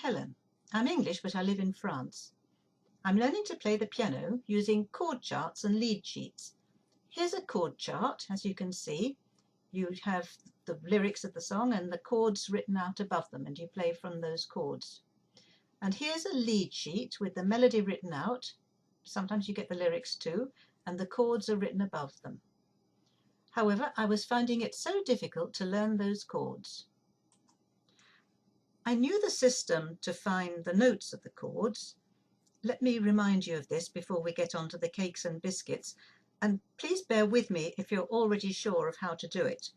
Helen. I'm English, but I live in France. I'm learning to play the piano using chord charts and lead sheets. Here's a chord chart. As you can see, you have the lyrics of the song and the chords written out above them, and you play from those chords. And here's a lead sheet with the melody written out. Sometimes you get the lyrics too, and the chords are written above them. However, I was finding it so difficult to learn those chords. I knew the system to find the notes of the chords. Let me remind you of this before we get on to the cakes and biscuits, and please bear with me if you're already sure of how to do it.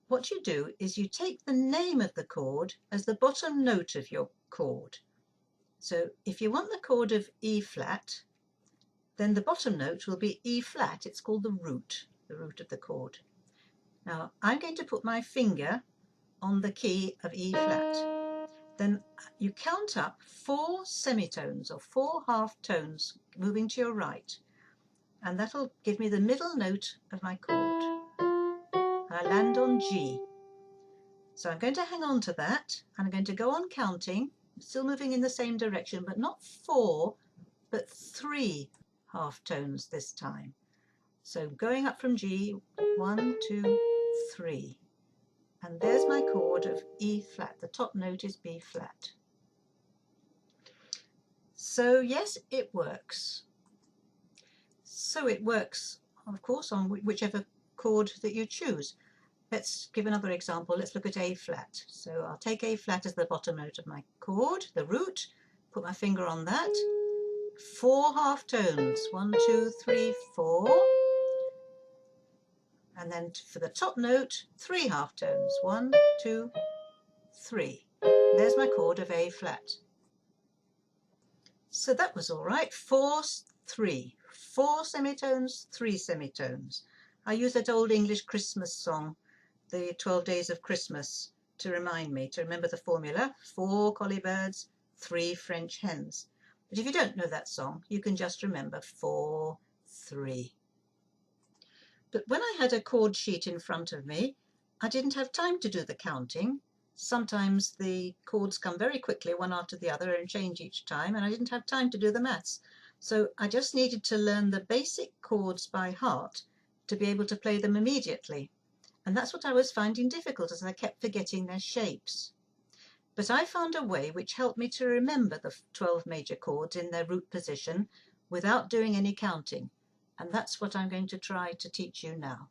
What you do is you take the name of the chord as the bottom note of your chord. So if you want the chord of E flat, then the bottom note will be E flat. It's called the root of the chord. Now I'm going to put my finger on the key of E flat. Then you count up 4 semitones or 4 half tones moving to your right, and that'll give me the middle note of my chord. I land on G. So I'm going to hang on to that, and I'm going to go on counting, still moving in the same direction, but not 4, but 3 half tones this time. So going up from G, 1, 2, 3. And there's my chord of E flat. The top note is B flat. So yes, it works. So it works, of course, on whichever chord that you choose. Let's give another example. Let's look at A flat. So I'll take A flat as the bottom note of my chord, the root, put my finger on that. 4 half tones, 1, 2, 3, 4. And then for the top note, 3 half tones, 1, 2, 3. There's my chord of A flat. So that was all right. 4, 3. 4 semitones, 3 semitones. I use that old English Christmas song, the 12 Days of Christmas, to remind me, to remember the formula. 4 collie birds, 3 French hens. But if you don't know that song, you can just remember 4, 3. But when I had a chord sheet in front of me, I didn't have time to do the counting. Sometimes the chords come very quickly, one after the other, and change each time, and I didn't have time to do the maths. So I just needed to learn the basic chords by heart to be able to play them immediately. And that's what I was finding difficult, as I kept forgetting their shapes. But I found a way which helped me to remember the 12 major chords in their root position without doing any counting. And that's what I'm going to try to teach you now.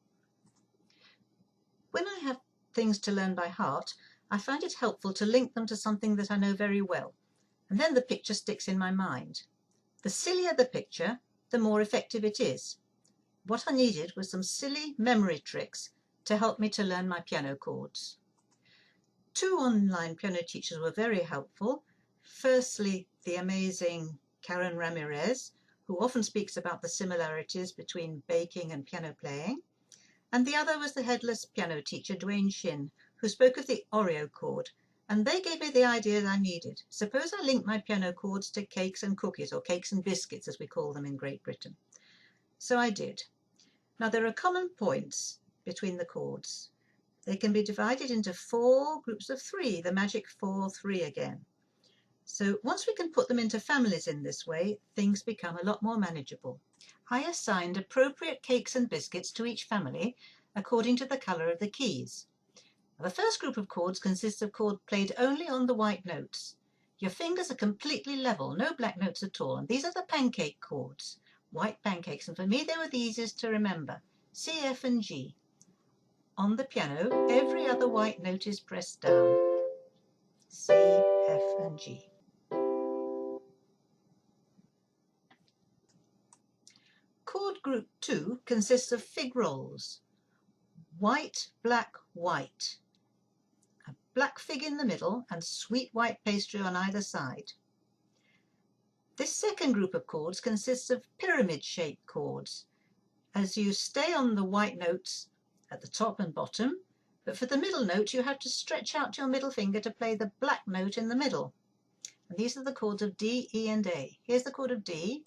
When I have things to learn by heart, I find it helpful to link them to something that I know very well, and then the picture sticks in my mind. The sillier the picture, the more effective it is. What I needed was some silly memory tricks to help me to learn my piano chords. 2 online piano teachers were very helpful. Firstly, the amazing Karen Ramirez, who often speaks about the similarities between baking and piano playing. And the other was the headless piano teacher, Dwayne Shin, who spoke of the Oreo chord. And they gave me the idea that I needed. Suppose I link my piano chords to cakes and cookies, or cakes and biscuits, as we call them in Great Britain. So I did. Now there are common points between the chords. They can be divided into 4 groups of 3, the magic 4-3 again. So once we can put them into families in this way, things become a lot more manageable. I assigned appropriate cakes and biscuits to each family according to the colour of the keys. The first group of chords consists of chords played only on the white notes. Your fingers are completely level, no black notes at all, and these are the pancake chords, white pancakes, and for me they were the easiest to remember, C, F and G. On the piano, every other white note is pressed down, C, F and G. Chord group 2 consists of fig rolls, white, black, white, a black fig in the middle and sweet white pastry on either side. This second group of chords consists of pyramid-shaped chords, as you stay on the white notes at the top and bottom, but for the middle note you have to stretch out your middle finger to play the black note in the middle. And these are the chords of D, E and A. Here's the chord of D.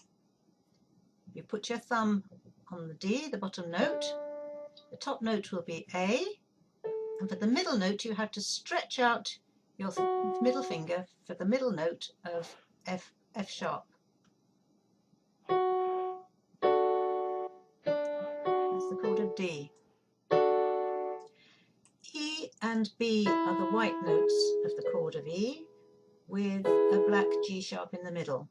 You put your thumb on the D, the bottom note. The top note will be A, and for the middle note you have to stretch out your middle finger for the middle note of F sharp. That's the chord of D. E and B are the white notes of the chord of E, with a black G sharp in the middle.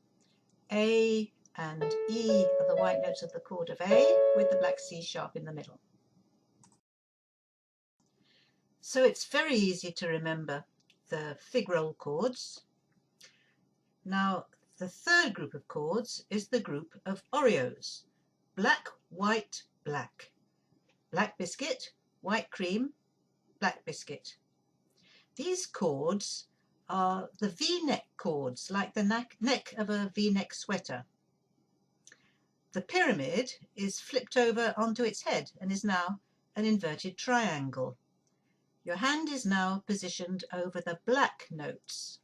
A and E are the white notes of the chord of A, with the black C sharp in the middle. So it's very easy to remember the fig roll chords. Now, the third group of chords is the group of Oreos. Black, white, black. Black biscuit, white cream, black biscuit. These chords are the V-neck chords, like the neck of a V-neck sweater. The pyramid is flipped over onto its head and is now an inverted triangle. Your hand is now positioned over the black notes.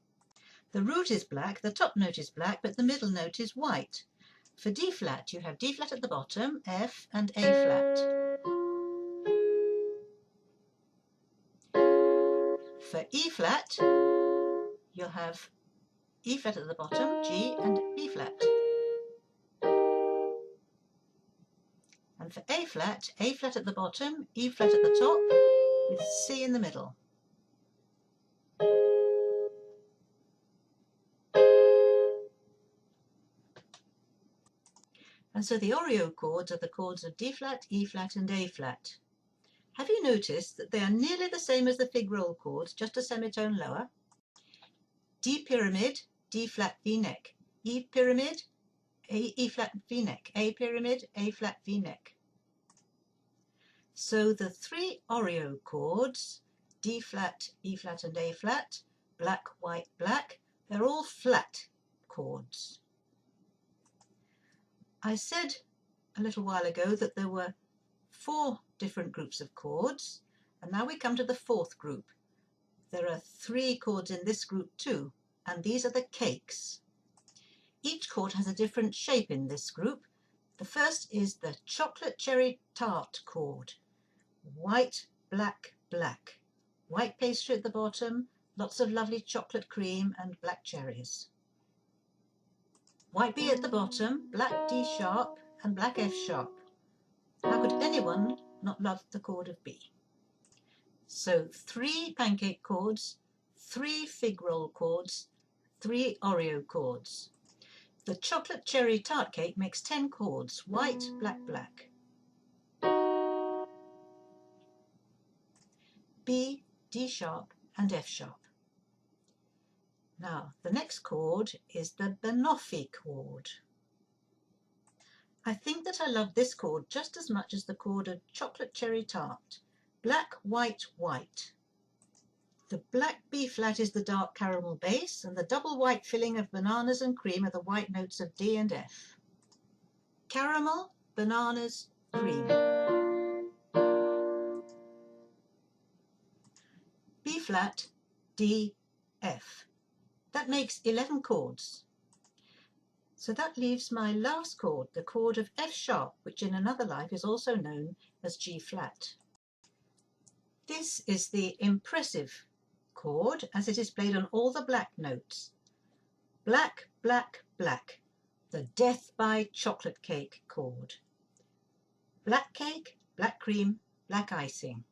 The root is black, the top note is black, but the middle note is white. For D flat, you have D flat at the bottom, F and A flat. For E flat, you'll have E flat at the bottom, G and B flat. And for A flat at the bottom, E flat at the top, with C in the middle. And so the Oreo chords are the chords of D flat, E flat and A flat. Have you noticed that they are nearly the same as the fig roll chords, just a semitone lower? D pyramid, D flat V neck. E pyramid, E flat V neck. A pyramid, A flat V neck. So the three Oreo chords, D flat, E flat and A flat, black, white, black, they're all flat chords. I said a little while ago that there were 4 different groups of chords, and now we come to the 4th group. There are 3 chords in this group too, and these are the cakes. Each chord has a different shape in this group. The first is the chocolate cherry tart chord. White, black, black. White pastry at the bottom, lots of lovely chocolate cream and black cherries. White B at the bottom, black D sharp and black F sharp. How could anyone not love the chord of B? So 3 pancake chords, 3 fig roll chords, 3 Oreo chords. The chocolate cherry tart cake makes 10 chords, white, black, black. B, D sharp and F sharp. Now, the next chord is the banoffee chord. I think that I love this chord just as much as the chord of chocolate cherry tart. Black, white, white. The black B flat is the dark caramel base, and the double white filling of bananas and cream are the white notes of D and F. Caramel, bananas, cream. B flat, D, F. That makes 11 chords. So that leaves my last chord, the chord of F sharp, which in another life is also known as G flat. This is the impressive chord as it is played on all the black notes. Black, black, black, the death by chocolate cake chord. Black cake, black cream, black icing.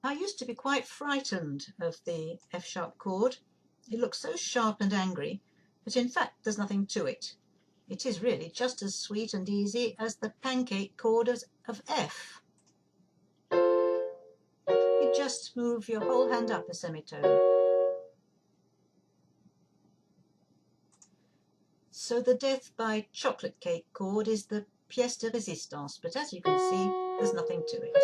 I used to be quite frightened of the F sharp chord. It looks so sharp and angry, but in fact there's nothing to it. It is really just as sweet and easy as the pancake chord of F. You just move your whole hand up a semitone. So the death by chocolate cake chord is the pièce de résistance, but as you can see, there's nothing to it.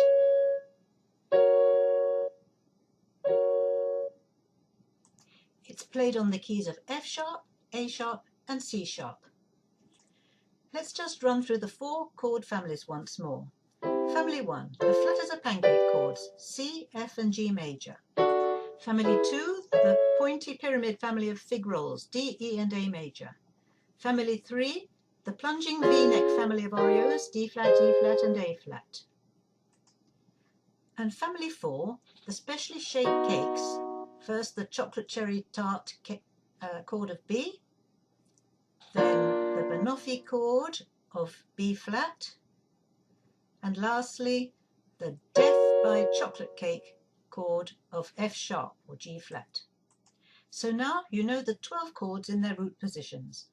It's played on the keys of F sharp, A sharp and C sharp. Let's just run through the 4 chord families once more. Family 1, the flat as a pancake chords, C, F and G major. Family 2, the pointy pyramid family of fig rolls, D, E and A major. Family 3, the plunging V-neck family of Oreos, D flat, E flat and A flat. And family 4, the specially shaped cakes, First the chocolate cherry tart chord of B, then the banoffee chord of B flat, and lastly the Death by Chocolate Cake chord of F sharp or G flat. So now you know the 12 chords in their root positions.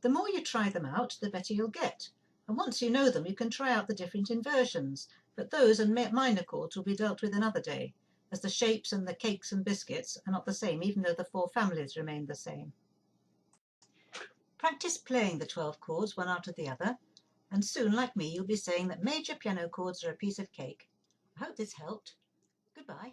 The more you try them out, the better you'll get. And once you know them, you can try out the different inversions, but those and minor chords will be dealt with another day, as the shapes and the cakes and biscuits are not the same, even though the 4 families remain the same. Practice playing the 12 chords one after the other, and soon, like me, you'll be saying that major piano chords are a piece of cake. I hope this helped. Goodbye.